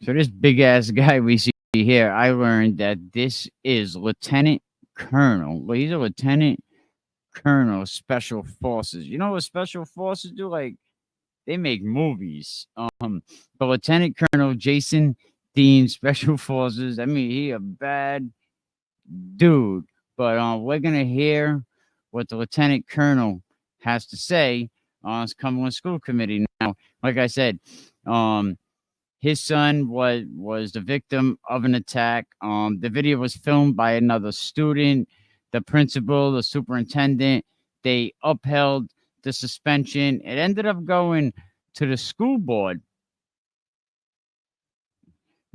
So this big ass guy we see here, I learned that this is Lieutenant Colonel. Well, he's a Lieutenant Colonel of Special Forces. You know what Special Forces do? Like they make movies. But Lieutenant Colonel Jason Dean, Special Forces. I mean, he a bad dude. But we're gonna hear what the Lieutenant Colonel has to say on his Cumberland School Committee. Now, like I said, um, his son was the victim of an attack. The video was filmed by another student, the principal, the superintendent. They upheld the suspension. It ended up going to the school board,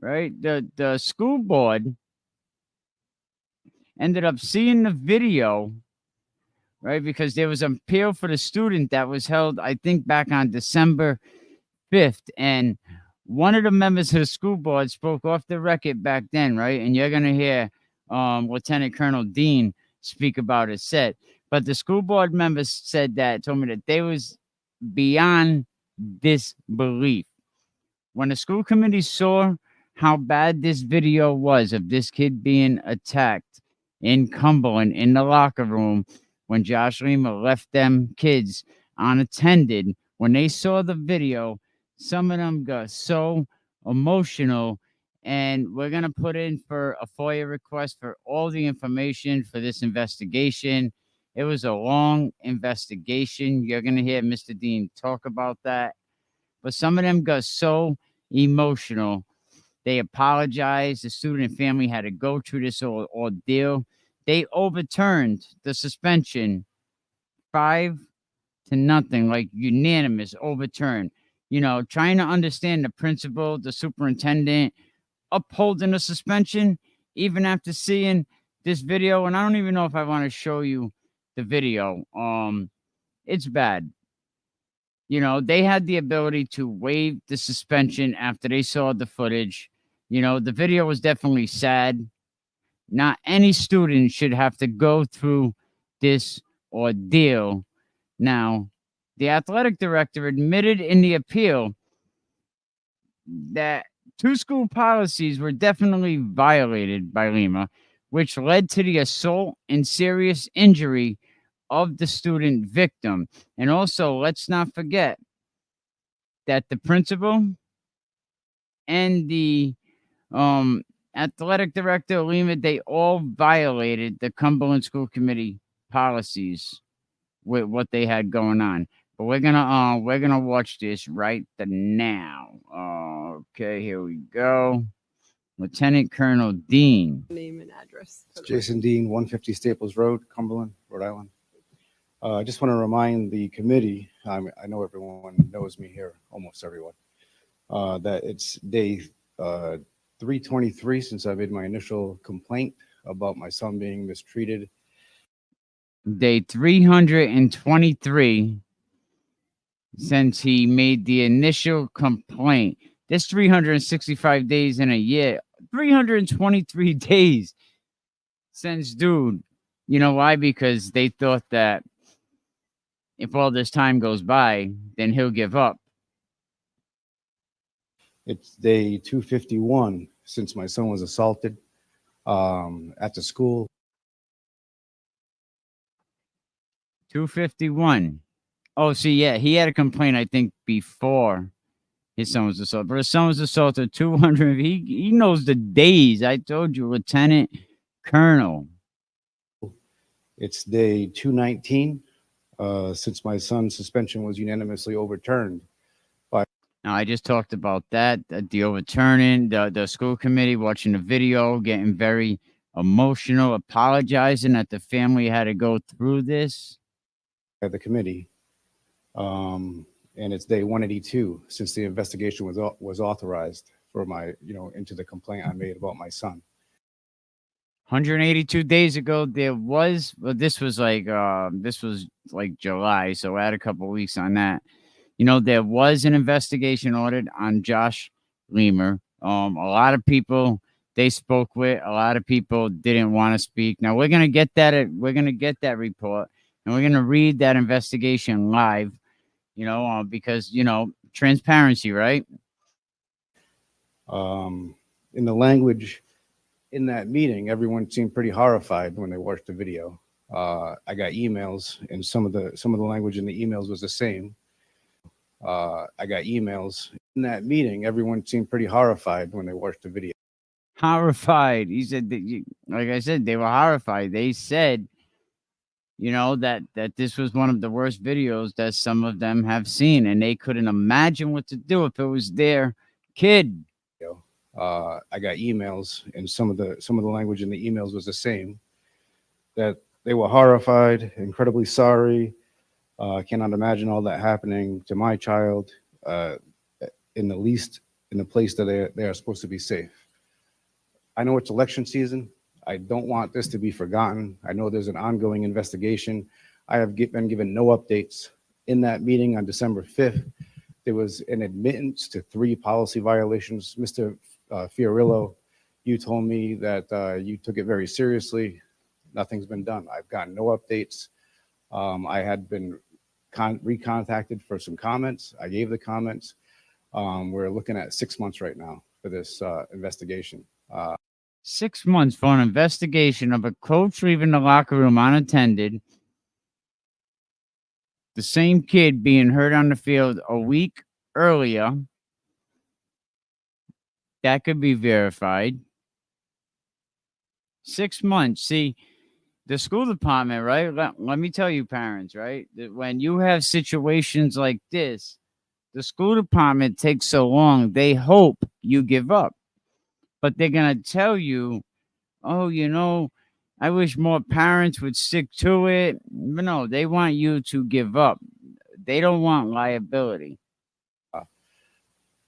right? The school board ended up seeing the video, right? Because there was an appeal for the student that was held, I think, back on December 5th. And one of the members of the school board spoke off the record back then, right? And you're going to hear Lieutenant Colonel Dean speak about it said. But the school board members said that, told me that they was beyond disbelief. When the school committee saw how bad this video was of this kid being attacked in Cumberland in the locker room when Josh Lima left them kids unattended, when they saw the video, some of them got so emotional. And we're going to put in for a FOIA request for all the information for this investigation. It was a long investigation. You're going to hear Mr. Dean talk about that. But some of them got so emotional. They apologized. The student family had to go through this ordeal. They overturned the suspension 5-0, like unanimous overturn. You know, trying to understand the principal, the superintendent, upholding the suspension, even after seeing this video. And I don't even know if I want to show you the video. It's bad. You know, they had the ability to waive the suspension after they saw the footage. You know, the video was definitely sad. Not any student should have to go through this ordeal. Now, the athletic director admitted in the appeal that two school policies were definitely violated by Lima, which led to the assault and serious injury of the student victim. And also, let's not forget that the principal and the athletic director Lima, they all violated the Cumberland School Committee policies with what they had going on. But we're gonna watch this right now. Okay, here we go. Lieutenant Colonel Dean. Name and address. It's Jason Dean, 150 Staples Road, Cumberland, Rhode Island. I just want to remind the committee, I know everyone knows me here, almost everyone, that it's day 323 since I made my initial complaint about my son being mistreated. Day 323 since he made the initial complaint. There's 365 days in a year. 323 days since, dude. You know why? Because they thought that if all this time goes by, then he'll give up. It's day 251 since my son was assaulted at the school. 251. Oh, see, yeah, he had a complaint, I think, before his son was assaulted. But his son was assaulted 200. He knows the days. I told you, Lieutenant Colonel. It's day 219 since my son's suspension was unanimously overturned. Now, I just talked about that, the overturning, the school committee watching the video, getting very emotional, apologizing that the family had to go through this. By the committee. And it's day 182 since the investigation was authorized for my, into the complaint I made about my son. 182 days ago, this was like July, so I had a couple of weeks on that. There was an investigation ordered on Josh Lima. A lot of people they spoke with, a lot of people didn't want to speak. Now we're gonna get that report, and we're gonna read that investigation live. Because transparency, right? In the language in that meeting, everyone seemed pretty horrified when they watched the video. I got emails, and some of the language in the emails was the same. I got emails in that meeting. Everyone seemed pretty horrified when they watched the video. Horrified. He said that like I said, they were horrified. They said, that this was one of the worst videos that some of them have seen, and they couldn't imagine what to do if it was their kid. I got emails, and some of the language in the emails was the same. That they were horrified, incredibly sorry. Cannot imagine all that happening to my child. In the place that they are supposed to be safe. I know it's election season. I don't want this to be forgotten. I know there's an ongoing investigation. I have been given no updates. In that meeting on December 5th, there was an admittance to 3 policy violations. Mr. Fiorillo, you told me that you took it very seriously. Nothing's been done. I've gotten no updates. I had been recontacted for some comments. I gave the comments. We're looking at 6 months right now for this investigation. 6 months for an investigation of a coach leaving the locker room unattended. The same kid being hurt on the field a week earlier. That could be verified. 6 months. See, the school department, right? Let me tell you, parents, right? That when you have situations like this, the school department takes so long, they hope you give up. But they're going to tell you, oh, I wish more parents would stick to it. But no, they want you to give up. They don't want liability.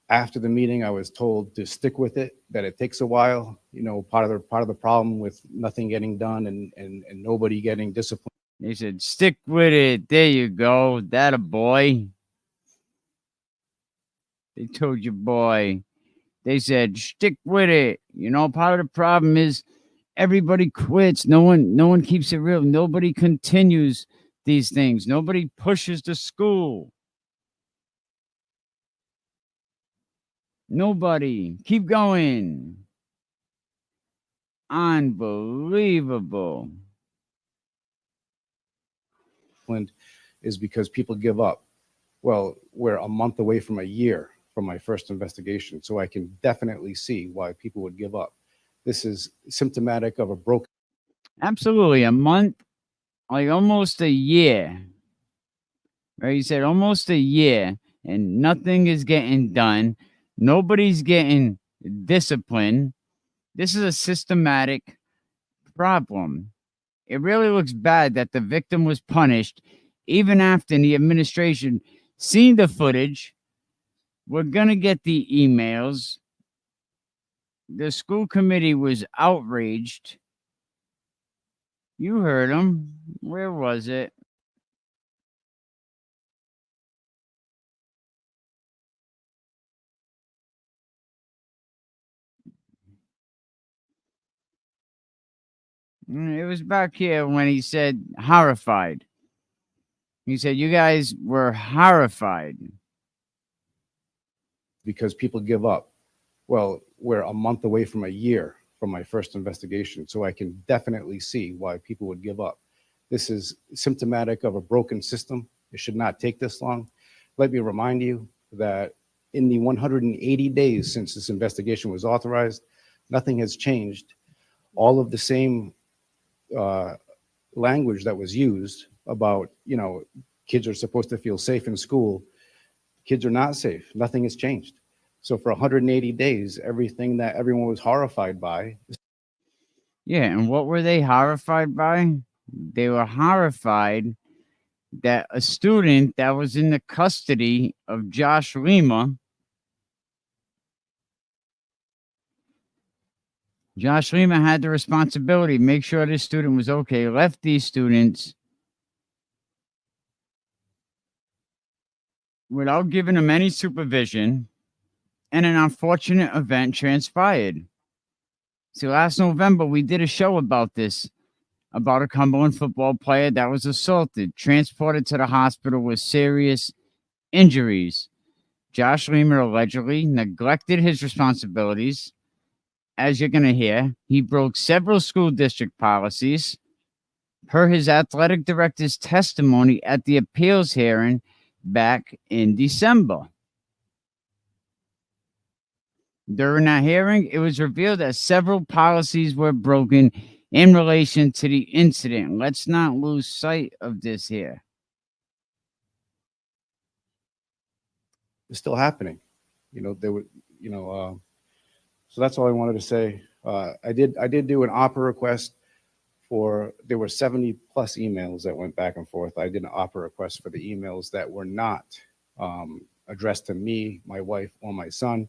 After the meeting, I was told to stick with it, that it takes a while. Part of the problem with nothing getting done and nobody getting disciplined. They said, stick with it. There you go. That a boy. They told you, boy. They said, stick with it. Part of the problem is everybody quits. No one keeps it real. Nobody continues these things. Nobody pushes the school. Nobody. Keep going. Unbelievable. Is because people give up. Well, we're a month away from a year from my first investigation, so I can definitely see why people would give up. This is symptomatic of a broken. Absolutely. A month, like almost a year. Right? You said almost a year, and nothing is getting done. Nobody's getting disciplined. This is a systematic problem. It really looks bad that the victim was punished even after the administration seen the footage. We're going to get the emails. The school committee was outraged. You heard them. Where was it? It was back here when he said horrified. He said, you guys were horrified. Because people give up. Well, we're a month away from a year from my first investigation, so I can definitely see why people would give up. This is symptomatic of a broken system. It should not take this long. Let me remind you that in the 180 days since this investigation was authorized, nothing has changed. All of the same language that was used about, kids are supposed to feel safe in school. Kids are not safe. Nothing has changed. So for 180 days, everything that everyone was horrified by. Yeah, and what were they horrified by? They were horrified that a student that was in the custody of Josh Lima, Josh Lima had the responsibility to make sure this student was okay, left these students without giving them any supervision, and an unfortunate event transpired. See, last November, we did a show about this, about a Cumberland football player that was assaulted, transported to the hospital with serious injuries. Josh Lima allegedly neglected his responsibilities. As you're going to hear, he broke several school district policies per his athletic director's testimony at the appeals hearing back in December. During that hearing, it was revealed that several policies were broken in relation to the incident. Let's not lose sight of this here. It's still happening. They would, so that's all I wanted to say. I did do an OPPA request there were 70 plus emails that went back and forth. I did an OPPA request for the emails that were not addressed to me, my wife, or my son.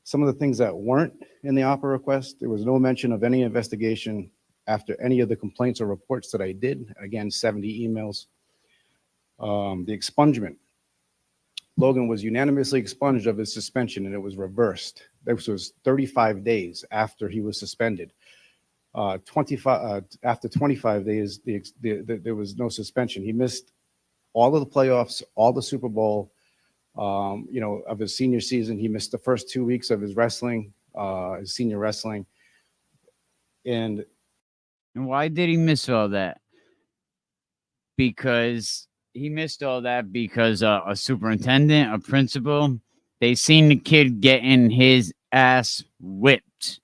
Some of the things that weren't in the OPPA request, there was no mention of any investigation after any of the complaints or reports that I did. Again, 70 emails. The expungement. Logan was unanimously expunged of his suspension, and it was reversed. This was 35 days after he was suspended. After 25 days, there was no suspension. He missed all of the playoffs, all the Super Bowl, of his senior season. He missed the first 2 weeks of his wrestling, his senior wrestling. And why did he miss all that? Because he missed all that because a superintendent, a principal, they seen the kid getting his ass whipped.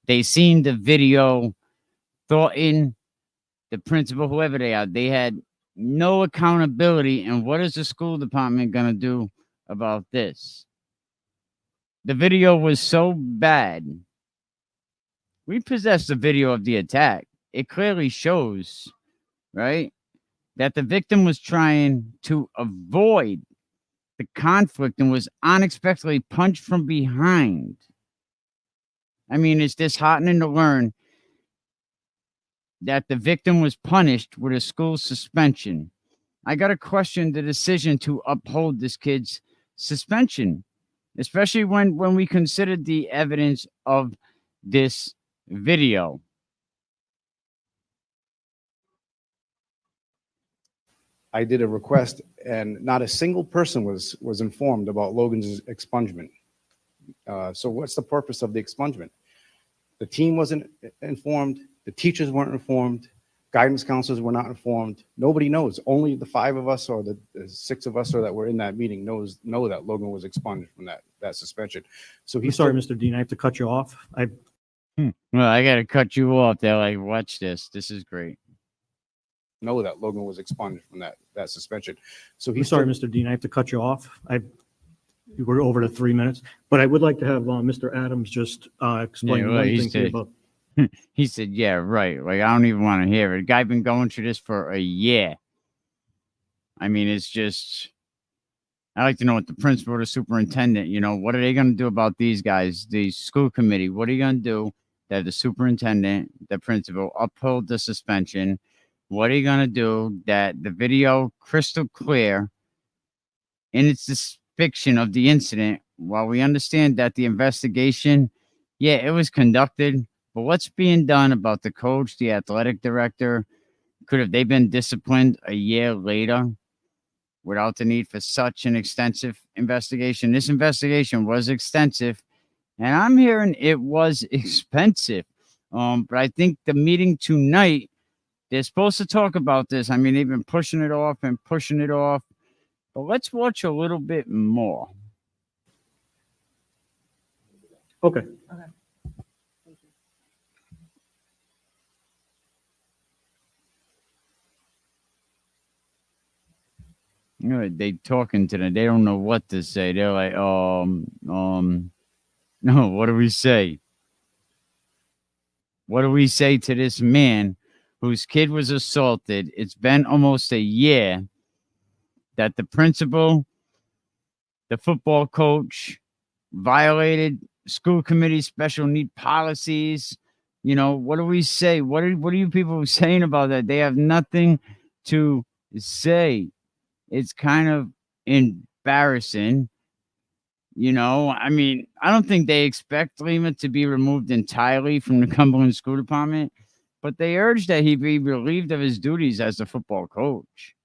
They seen the video, Thornton, the principal, whoever they are. They had no accountability. And what is the school department going to do about this? The video was so bad. We possess the video of the attack. It clearly shows, right, that the victim was trying to avoid the conflict and was unexpectedly punched from behind. I mean, it's disheartening to learn that the victim was punished with a school suspension. I got to question the decision to uphold this kid's suspension, especially when we considered the evidence of this video. I did a request, and not a single person was informed about Logan's expungement. So what's the purpose of the expungement? The team wasn't informed. The teachers weren't informed. Guidance counselors were not informed. Nobody knows. Only the 5 of us or the 6 of us that were in that meeting know that Logan was expunged from that suspension. So I'm sorry, Mr. Dean, I have to cut you off. Well, I got to cut you off there. Like, watch this. This is great. Know that Logan was expunged from that suspension. So I'm sorry, Mr. Dean, I have to cut you off. We're over to 3 minutes, but I would like to have Mr. Adams just explain one thing to you about. He said, yeah, right. Like, I don't even want to hear it. The guy been going through this for a year. I mean, it's just, I like to know what the principal or the superintendent, what are they going to do about these guys, the school committee? What are you going to do that the superintendent, the principal uphold the suspension? What are you going to do that the video crystal clear in its depiction of the incident, while we understand that the investigation, yeah, it was conducted, but what's being done about the coach, the athletic director? Could have they been disciplined a year later without the need for such an extensive investigation? This investigation was extensive, and I'm hearing it was expensive. But I think the meeting tonight, they're supposed to talk about this. I mean, they've been pushing it off and pushing it off. But let's watch a little bit more. Okay. They talking to them. They don't know what to say. They're like, no, what do we say? What do we say to this man whose kid was assaulted? It's been almost a year that the principal, the football coach violated school committee special need policies. What do we say? What are you people saying about that? They have nothing to say. It's kind of embarrassing. I mean, I don't think they expect Lima to be removed entirely from the Cumberland School Department, but they urge that he be relieved of his duties as the football coach.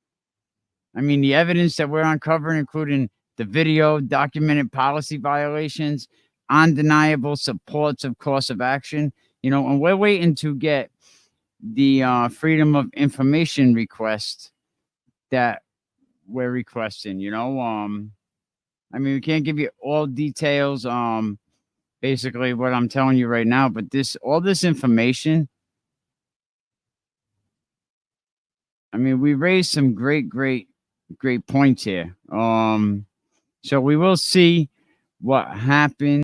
I mean, the evidence that we're uncovering, including the video documented policy violations, undeniable supports of course of action, and we're waiting to get the freedom of information request that we're requesting. I mean, we can't give you all details, basically what I'm telling you right now, but all this information, I mean, we raised some great points here. So we will see what happens.